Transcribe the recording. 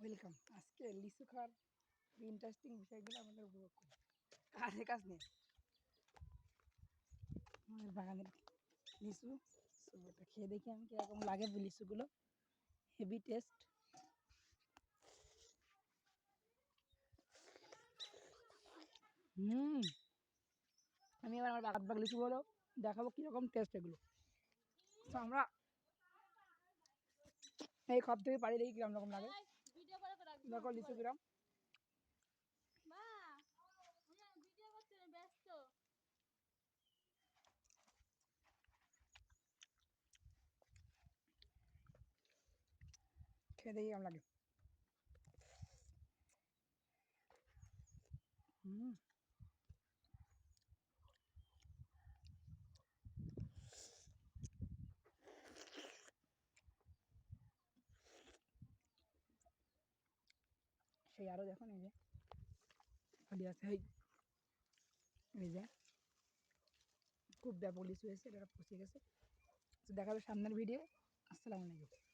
Welcome. আজকে লিচু খাওয়ার ইন্টারেস্টিং বিষয়গুলো আমাদের উপভোগ করি। কাছে কাজ নেই আমাদের বাগানের লিচু। সো এটা খেয়ে দেখি আমি কীরকম লাগে লিচুগুলো। Heavy taste. আমি এবার আমার বাগান লিচুগুলো দেখাবো কীরকম টেস্ট এগুলো। তো আমরা এই খাপ থেকে পাড়ি দেখি কিরম রকম লাগে। দেখো লিচু কিরম। খেয়ে দেখি কেমন লাগে। সেই আরও দেখুন এই যে খালি আছে এই যে খুব ব্যাপক লিচু হয়েছে, এটা পচে গেছে। তো দেখা যাবে সামনের ভিডিও। আসসালামু আলাইকুম।